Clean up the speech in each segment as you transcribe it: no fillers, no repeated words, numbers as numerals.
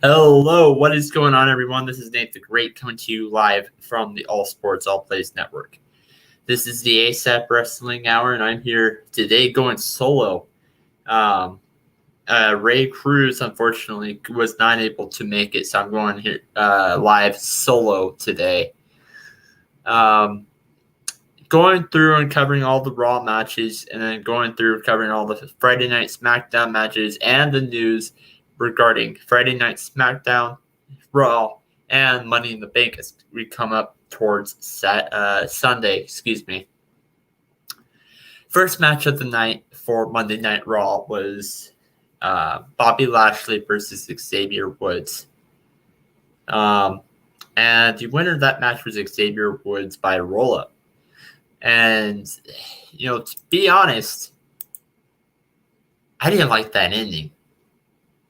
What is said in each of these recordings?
Hello, what is going on, everyone? This is Nate the Great coming to you live from the All Sports All Plays Network. This is the ASAP Wrestling Hour, and I'm here today going solo. Ray Cruz, unfortunately, was not able to make it, so I'm going here live solo today. Going through and covering all the Raw matches, and then going through covering all the Friday Night SmackDown matches and the news regarding Friday Night SmackDown, Raw, and Money in the Bank as we come up towards Sunday. First match of the night for Monday Night Raw was Bobby Lashley versus Xavier Woods. And the winner of that match was Xavier Woods by roll-up. And, to be honest, I didn't like that ending.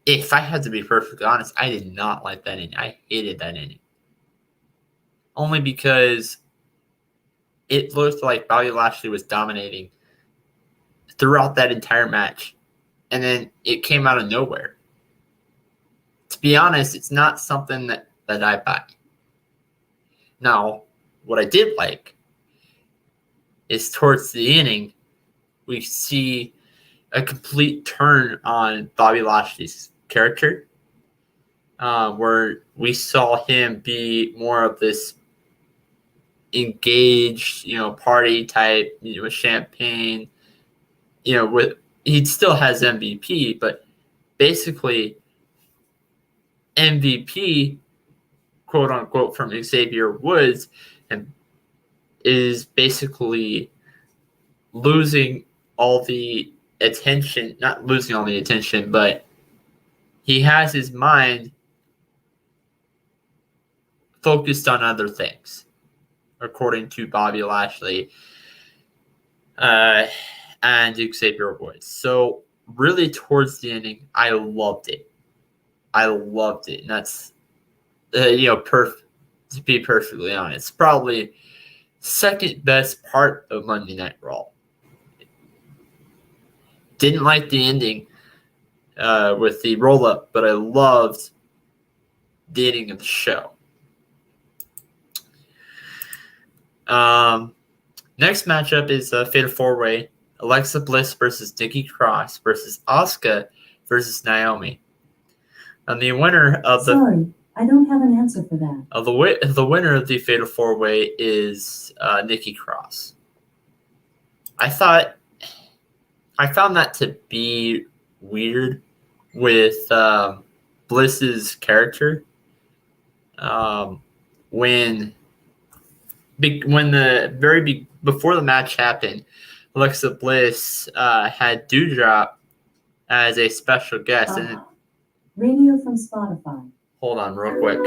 If I had to be perfectly honest, I did not like that ending. I hated that ending. Only because it looked like Bobby Lashley was dominating throughout that entire match. And then it came out of nowhere. To be honest, it's not something that I buy. Now, what I did like is towards the ending, we see a complete turn on Bobby Lashley's character, where we saw him be more of this engaged, party type, with champagne, with he still has MVP, but basically MVP, quote unquote, from Xavier Woods, and is basically losing all the attention, not losing all the attention, but he has his mind focused on other things, according to Bobby Lashley and Xavier Woods. So really towards the ending, I loved it. And that's, to be perfectly honest, probably second best part of Monday Night Raw. Didn't like the ending with the roll-up, but I loved the ending of the show. Next matchup is a Fatal 4-Way. Alexa Bliss versus Nikki Cross versus Asuka versus Naomi. And the winner of the... Sorry, I don't have an answer for that. The winner of the Fatal 4-Way is Nikki Cross. I found that to be weird with Bliss's character. Before the match happened, Alexa Bliss had Doudrop as a special guest. And radio from Spotify. Hold on real quick.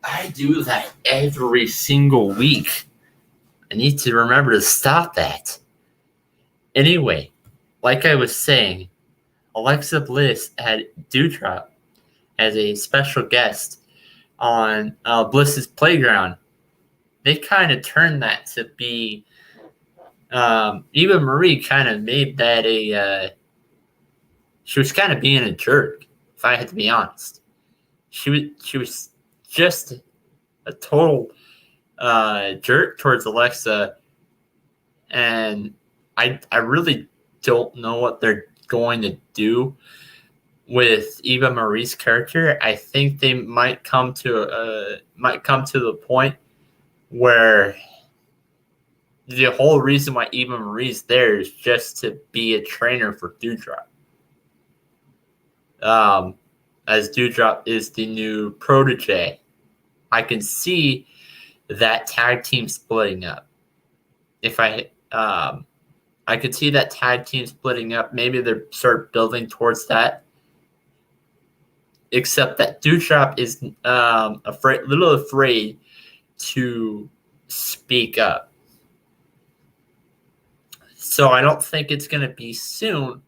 I do that every single week. I need to remember to stop that. Anyway, like I was saying, Alexa Bliss had Doudrop as a special guest on Bliss's Playground. They kind of turned that to be... Eva Marie kind of made that she was kind of being a jerk, if I had to be honest. She was just a total jerk towards Alexa, and I really don't know what they're going to do with Eva Marie's character. I think they might come to the point where the whole reason why Eva Marie's there is just to be a trainer for Doudrop. As Doudrop is the new protege, I can see that tag team splitting up. If I I could see that tag team splitting up. Maybe they start building towards that. Except that Doudrop is little afraid to speak up. So I don't think it's going to be soon,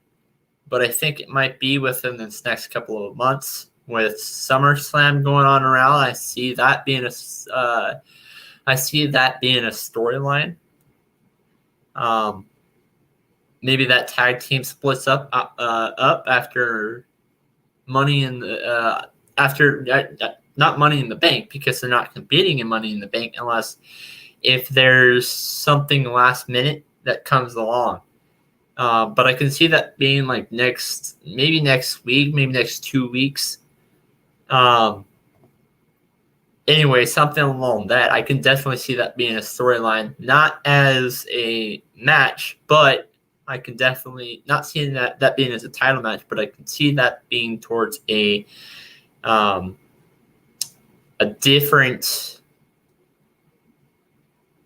but I think it might be within this next couple of months with SummerSlam going on around. I see that being a storyline. Maybe that tag team splits up after Money in the not Money in the Bank, because they're not competing in Money in the Bank unless if there's something last minute that comes along. But I can see that being like next week, maybe next 2 weeks. Anyway, something along that. I can definitely see that being a storyline, not as a match, but I can definitely not seeing that being as a title match, but I can see that being towards a different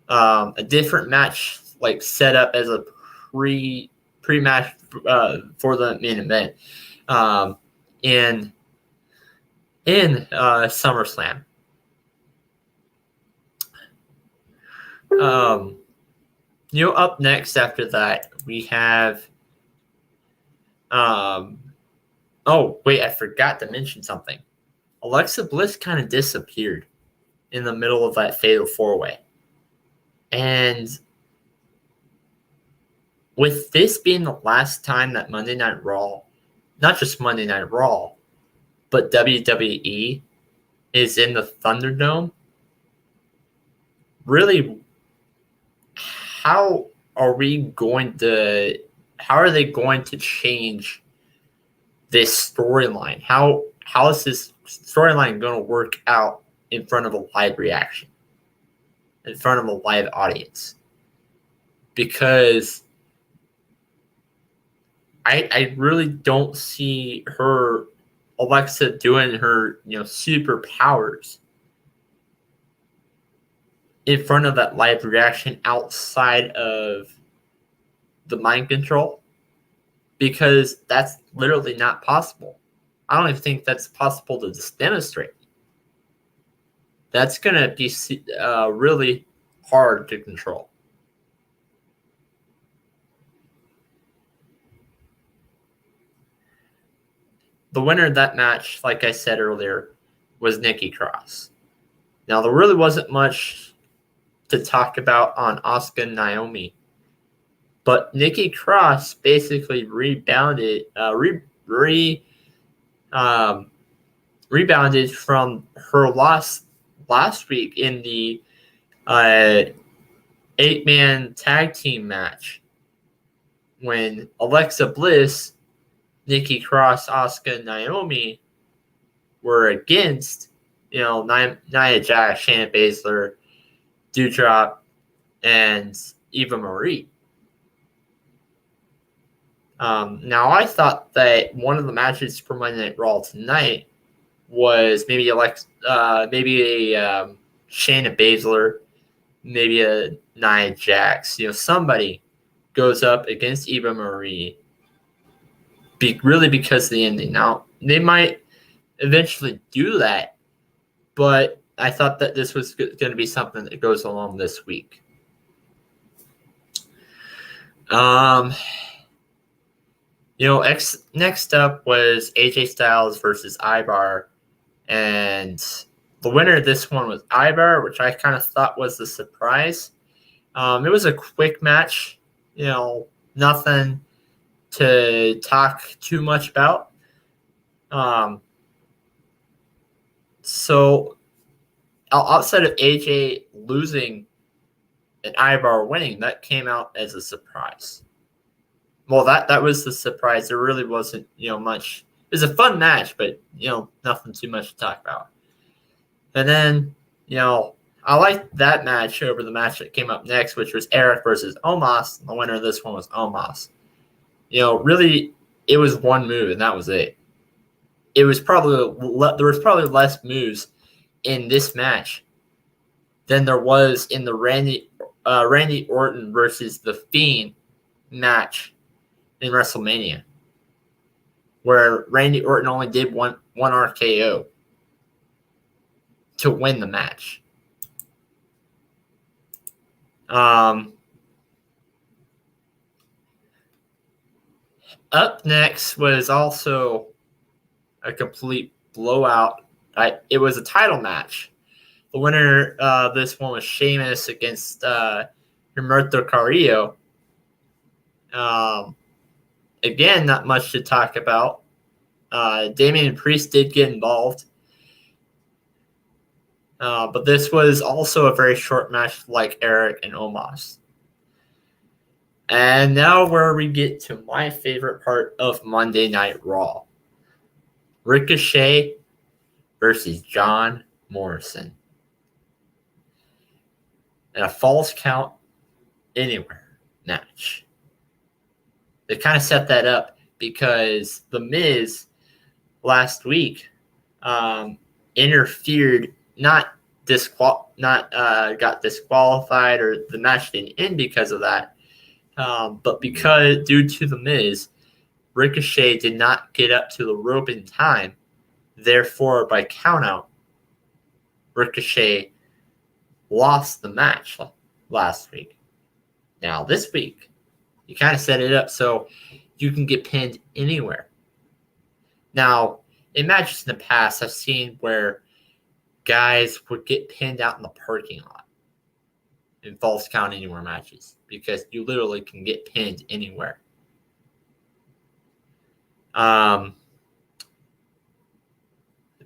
match, like set up as a pre-match for the main event in SummerSlam. Up next after that, we have oh, wait, I forgot to mention something. Alexa Bliss kind of disappeared in the middle of that Fatal 4-Way. And with this being the last time that Monday Night Raw, not just Monday Night Raw, but WWE is in the Thunderdome, really, how are they going to change this storyline? How is this storyline going to work out in front of a live reaction, in front of a live audience? Because I really don't see Alexa doing her superpowers in front of that live reaction outside of the mind control, because that's literally not possible. I don't even think that's possible to just demonstrate. That's going to be really hard to control. The winner of that match, like I said earlier, was Nikki Cross. Now, there really wasn't much to talk about on Asuka and Naomi, but Nikki Cross basically rebounded from her loss last week in the 8-man tag team match when Alexa Bliss, Nikki Cross, Asuka, and Naomi were against Nia Jax, Shayna Baszler, Doudrop, and Eva Marie. Now, I thought that one of the matches for Monday Night Raw tonight was maybe a Shayna Baszler, maybe a Nia Jax. Somebody goes up against Eva Marie, really because of the ending. Now, they might eventually do that, but I thought that this was going to be something that goes along this week. Next up was AJ Styles versus Ivar, and the winner of this one was Ivar, which I kind of thought was the surprise. It was a quick match, nothing to talk too much about. So outside of AJ losing and Ivar winning, that came out as a surprise. Well, that was the surprise. There really wasn't, much. It was a fun match, but, nothing too much to talk about. And then, I liked that match over the match that came up next, which was Eric versus Omos. The winner of this one was Omos. Really, it was one move, and that was it. There was probably less moves in this match than there was in the Randy Orton versus The Fiend match in WrestleMania where Randy Orton only did one RKO to win the match. Up next was also a complete blowout. It was a title match. The winner this one was Sheamus against Humberto Carrillo. Again, not much to talk about. Damian Priest did get involved. But this was also a very short match like Eric and Omos. And now where we get to my favorite part of Monday Night Raw. Ricochet versus John Morrison. And a Falls Count Anywhere match. They kind of set that up because The Miz last week interfered, got disqualified, or the match didn't end because of that. But because due to The Miz, Ricochet did not get up to the rope in time. Therefore, by countout, Ricochet lost the match last week. Now, this week, you kind of set it up so you can get pinned anywhere. Now, in matches in the past, I've seen where guys would get pinned out in the parking lot in Falls Count Anywhere matches because you literally can get pinned anywhere. There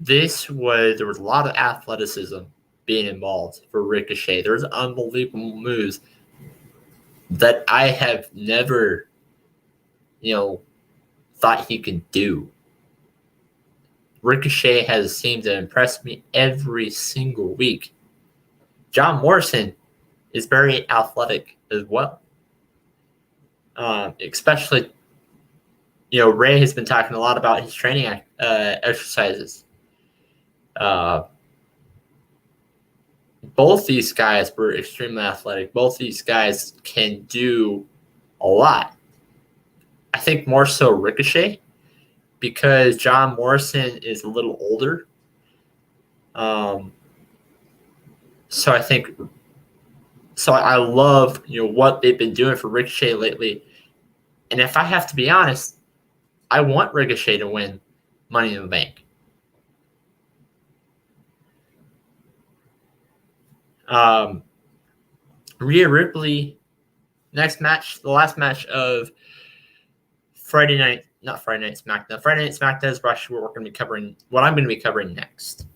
was a lot of athleticism being involved for Ricochet. There's unbelievable moves that I have never, thought he could do. Ricochet has seemed to impress me every single week. John Morrison is very athletic as well. Especially, Ray has been talking a lot about his training exercises. Both these guys were extremely athletic. Both these guys can do a lot. I think more so Ricochet, because John Morrison is a little older. So I love, what they've been doing for Ricochet lately. And if I have to be honest, I want Ricochet to win Money in the Bank. Rhea Ripley, next match, the last match of Friday Night SmackDown is actually what I'm going to be covering next.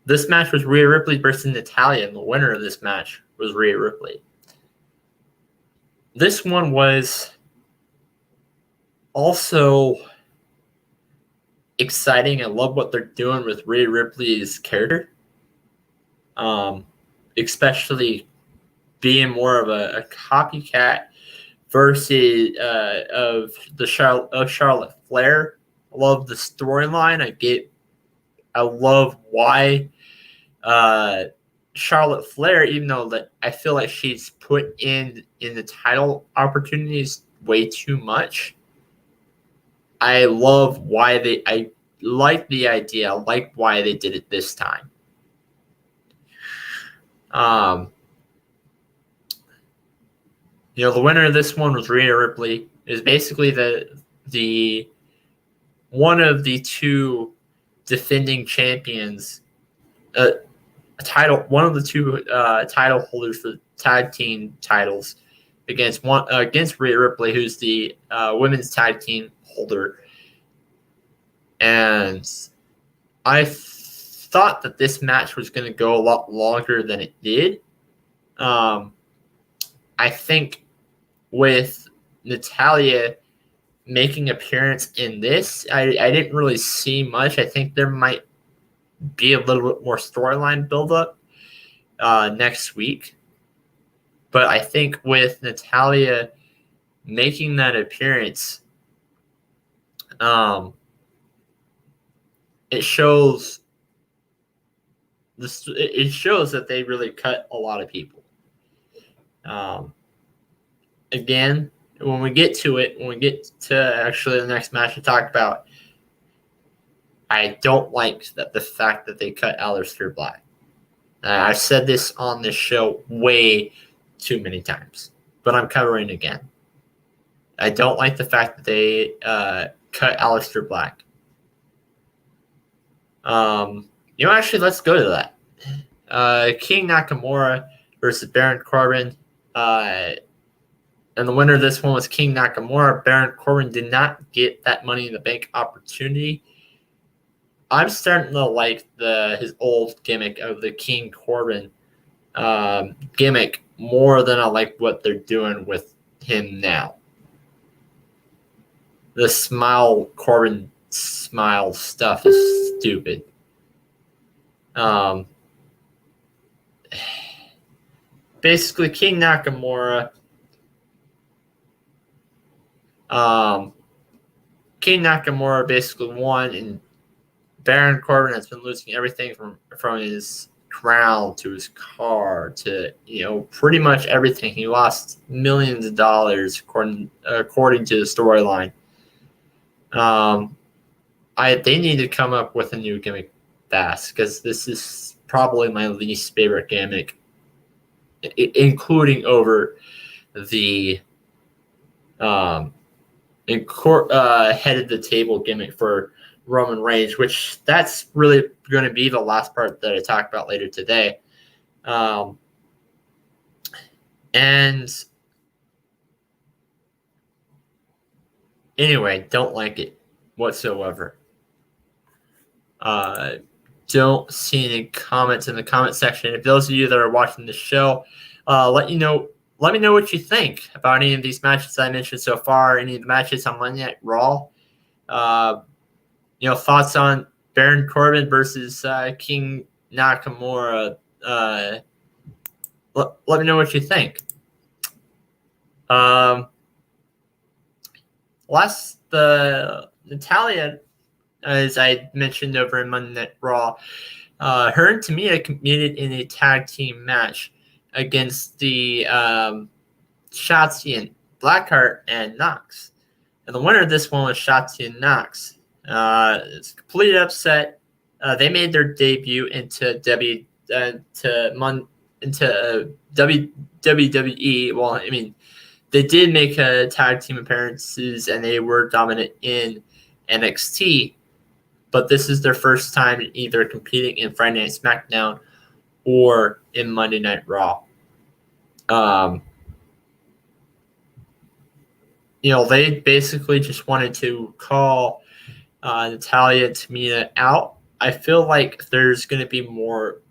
This match was Rhea Ripley versus Natalya, and the winner of this match was Rhea Ripley. This one was also exciting. I love what they're doing with Rhea Ripley's character. Especially being more of a copycat versus of Charlotte Flair. I love the storyline. I love why Charlotte Flair, even though that I feel like she's put in the title opportunities way too much. I love why I like the idea. I like why they did it this time. The winner of this one was Rhea Ripley. It was basically the one of the two defending champions, one of the two title holders for tag team titles against Rhea Ripley, who's the women's tag team holder. And I thought that this match was going to go a lot longer than it did. I think with Natalya making appearance in this, I didn't really see much. I think there might be a little bit more storyline buildup next week. But I think with Natalya making that appearance, it shows that they really cut a lot of people. again, when we get to it, when we get to actually the next match to talk about, I don't like the fact that they cut Aleister Black. I've said this on this show way too many times, but I'm covering it again. I don't like the fact that they cut Aleister Black. Actually, let's go to that. King Nakamura versus Baron Corbin. And the winner of this one was King Nakamura. Baron Corbin did not get that Money in the Bank opportunity. I'm starting to like his old gimmick of the King Corbin gimmick more than I like what they're doing with him now. The Corbin smile stuff is stupid. Basically, King Nakamura. King Nakamura basically won, and Baron Corbin has been losing everything from his crown to his car to pretty much everything. He lost millions of dollars according to the storyline. They need to come up with a new gimmick fast, because this is probably my least favorite gimmick, including over the head of the table gimmick for Roman Reigns, which that's really going to be the last part that I talk about later today. And anyway, don't like it whatsoever. Don't see any comments in the comment section. If those of you that are watching the show, let me know what you think about any of these matches I mentioned so far, any of the matches on Monday Night Raw. Thoughts on Baron Corbin versus King Nakamura. Let me know what you think. Natalya, as I mentioned over in Monday Night Raw, her and Tamina competed in a tag team match against the Shotzi and Blackheart and Nox. And the winner of this one was Shotzi and Nox. It's a complete upset. They made their debut into WWE. Well, I mean, they did make tag team appearances and they were dominant in NXT, but this is their first time either competing in Friday Night SmackDown or in Monday Night Raw. They basically just wanted to call Natalya and Tamina out. I feel like there's going to be more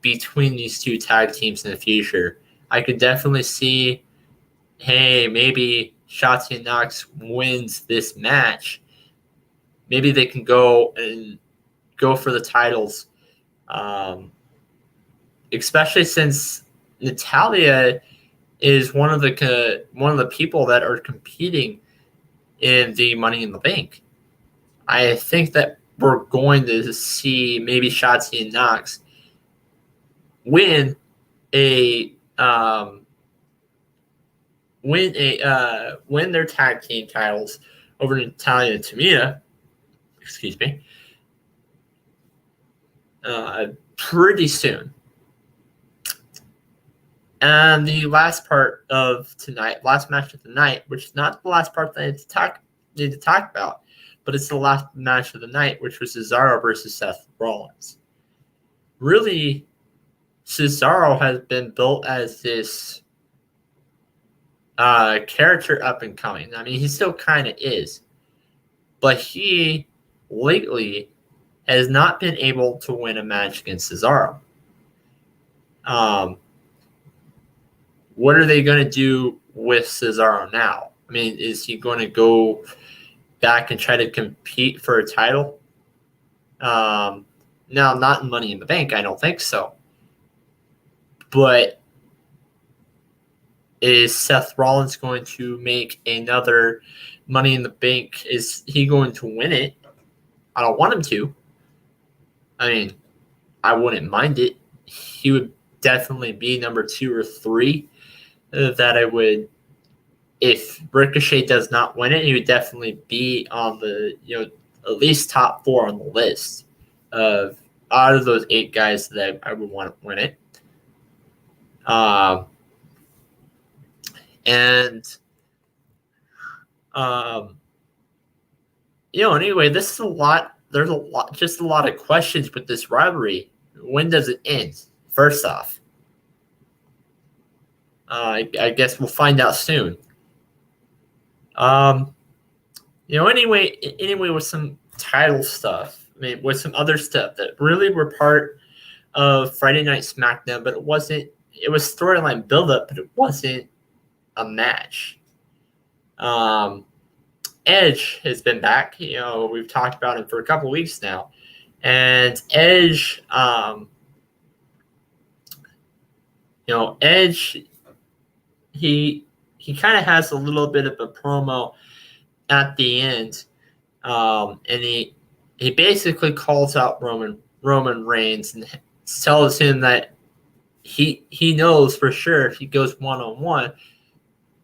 between these two tag teams in the future. I could definitely see, hey, maybe Shotzi and Nox wins this match. Maybe they can go for the titles, especially since Natalya is one of the people that are competing in the Money in the Bank. I think that we're going to see maybe Shotzi and Nox win their tag team titles over Natalya and Tamina. Excuse me. Pretty soon. And the last part of tonight, last match of the night, which is not the last part that I need to talk about, but it's the last match of the night, which was Cesaro versus Seth Rollins. Really, Cesaro has been built as this character up and coming. I mean, he still kind of is, but he lately has not been able to win a match against Cesaro. What are they going to do with Cesaro now? I mean, is he going to go back and try to compete for a title? No, not in Money in the Bank. I don't think so. But is Seth Rollins going to make another Money in the Bank? Is he going to win it? I don't want him to. I mean, I wouldn't mind it. He would definitely be number 2 or 3 that I would if Ricochet does not win it, he would definitely be on the at least top 4 on the list of out of those 8 guys that I would want to win it. Anyway, this is a lot. There's just a lot of questions with this rivalry. When does it end? First off, I guess we'll find out soon. Anyway, with some title stuff, with some other stuff that really were part of Friday Night SmackDown, but it wasn't. It was storyline buildup, but it wasn't a match. Edge has been back. We've talked about him for a couple weeks now, and Edge, Edge, he kind of has a little bit of a promo at the end, and he basically calls out Roman Reigns and tells him that he knows for sure if he goes 1-on-1,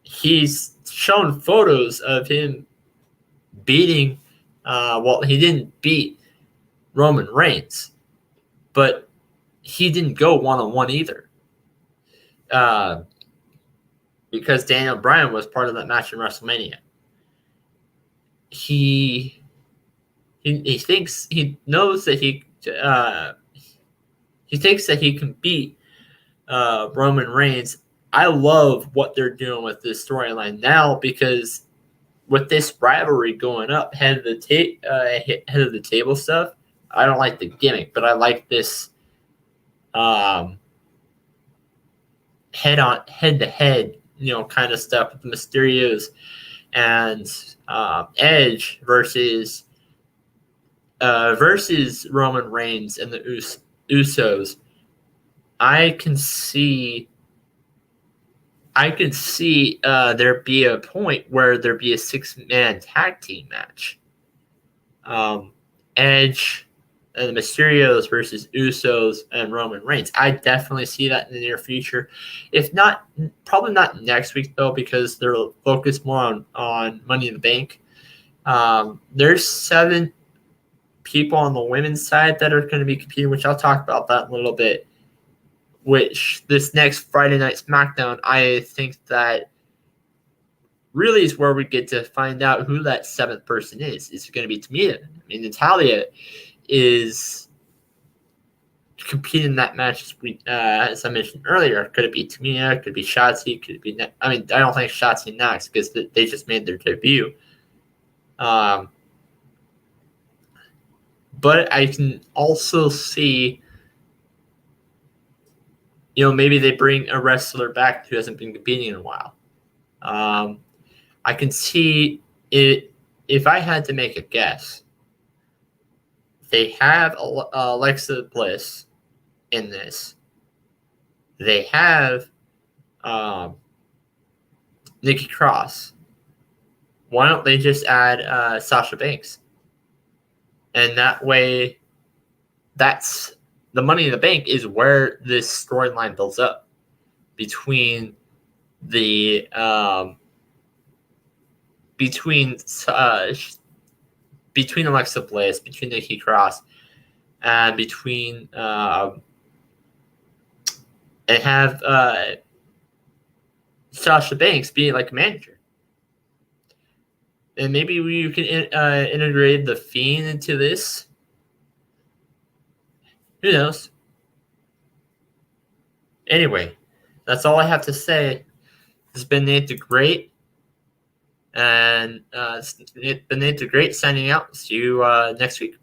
he's shown photos of him beating. He didn't beat Roman Reigns, but he didn't go 1-on-1 either. Because Daniel Bryan was part of that match in WrestleMania. He thinks he knows that he thinks that he can beat Roman Reigns. I love what they're doing with this storyline now, because with this rivalry going up head of the table stuff, I don't like the gimmick, but I like this head to head kind of stuff with the Mysterios and Edge versus Roman Reigns and the Usos. I can see there be a point where there be a 6-man tag team match. Edge and the Mysterios versus Usos and Roman Reigns. I definitely see that in the near future. If not, probably not next week though, because they're focused more on Money in the Bank. There's 7 people on the women's side that are going to be competing, which I'll talk about that in a little bit. Which this next Friday Night SmackDown, I think that really is where we get to find out who that 7th person is. Is it going to be Tamina? Natalya is competing in that match as I mentioned earlier. Could it be Tamina? Could it be Shotzi? Could it be? I don't think Shotzi and Nox, because they just made their debut. But I can also see, maybe they bring a wrestler back who hasn't been competing in a while. I can see it. If I had to make a guess, they have Alexa Bliss in this. They have Nikki Cross. Why don't they just add Sasha Banks? And that way, that's the Money in the Bank is where this storyline builds up between the between Alexa Bliss, between Nikki Cross, and between and have Sasha Banks being like a manager. And maybe you can integrate the Fiend into this. Who knows? Anyway, that's all I have to say. This has been Nate the Great. And it's been Nate the Great signing out. See you next week.